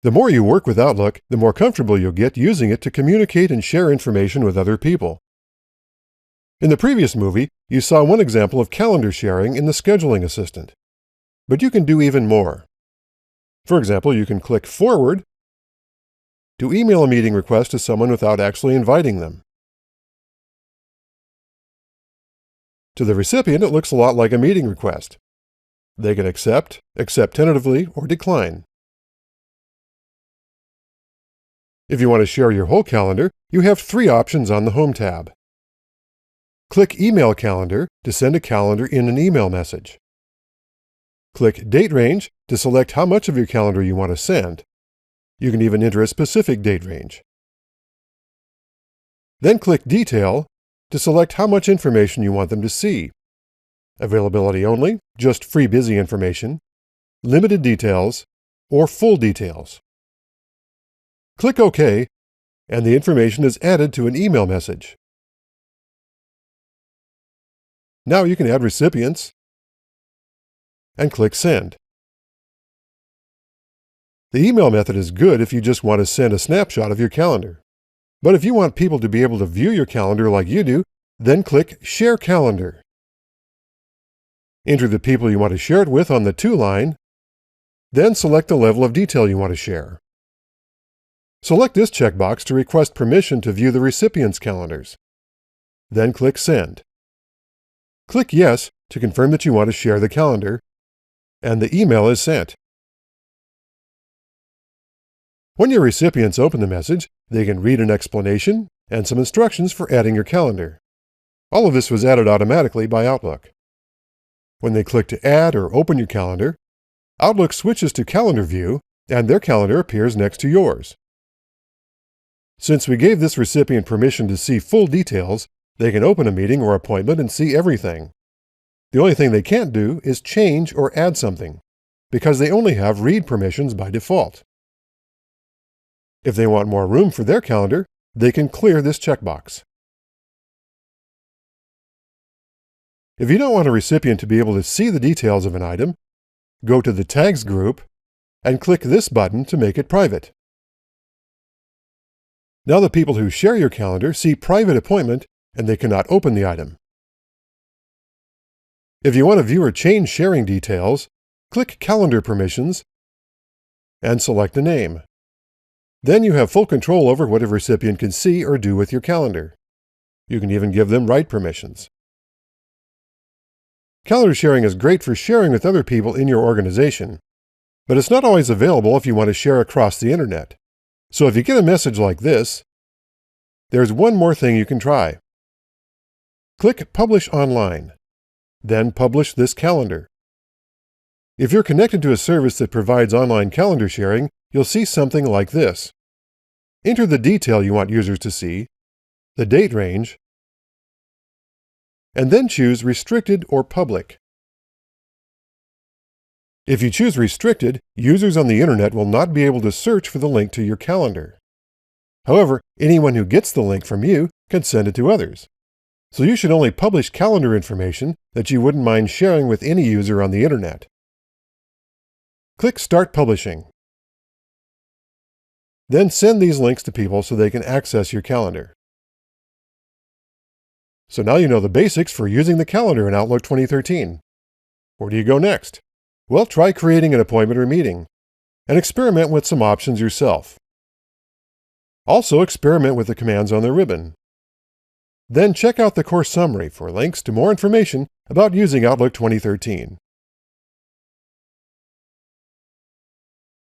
The more you work with Outlook, the more comfortable you'll get using it to communicate and share information with other people. In the previous movie, you saw one example of calendar sharing in the Scheduling Assistant. But you can do even more. For example, you can click Forward to email a meeting request to someone without actually inviting them. To the recipient, it looks a lot like a meeting request. They can accept tentatively, or decline. If you want to share your whole calendar, you have 3 options on the Home tab. Click Email Calendar to send a calendar in an email message. Click Date Range to select how much of your calendar you want to send. You can even enter a specific date range. Then click Detail to select how much information you want them to see. Availability only, just free busy information, limited details, or full details. Click OK, and the information is added to an email message. Now you can add recipients and click Send. The email method is good if you just want to send a snapshot of your calendar. But if you want people to be able to view your calendar like you do, then click Share Calendar. Enter the people you want to share it with on the To line, then select the level of detail you want to share. Select this checkbox to request permission to view the recipient's calendars. Then click Send. Click Yes to confirm that you want to share the calendar, and the email is sent. When your recipients open the message, they can read an explanation and some instructions for adding your calendar. All of this was added automatically by Outlook. When they click to add or open your calendar, Outlook switches to Calendar View, and their calendar appears next to yours. Since we gave this recipient permission to see full details, they can open a meeting or appointment and see everything. The only thing they can't do is change or add something, because they only have read permissions by default. If they want more room for their calendar, they can clear this checkbox. If you don't want a recipient to be able to see the details of an item, go to the Tags group and click this button to make it private. Now the people who share your calendar see Private Appointment and they cannot open the item. If you want to view or change sharing details, click Calendar Permissions and select a name. Then you have full control over what a recipient can see or do with your calendar. You can even give them write permissions. Calendar sharing is great for sharing with other people in your organization, but it's not always available if you want to share across the internet. So if you get a message like this, there's one more thing you can try. Click Publish Online, then publish this calendar. If you're connected to a service that provides online calendar sharing, you'll see something like this. Enter the detail you want users to see, the date range, and then choose Restricted or Public. If you choose Restricted, users on the internet will not be able to search for the link to your calendar. However, anyone who gets the link from you can send it to others. So you should only publish calendar information that you wouldn't mind sharing with any user on the internet. Click Start Publishing. Then send these links to people so they can access your calendar. So now you know the basics for using the calendar in Outlook 2013. Where do you go next? Well, try creating an appointment or meeting, and experiment with some options yourself. Also, experiment with the commands on the ribbon. Then check out the course summary for links to more information about using Outlook 2013.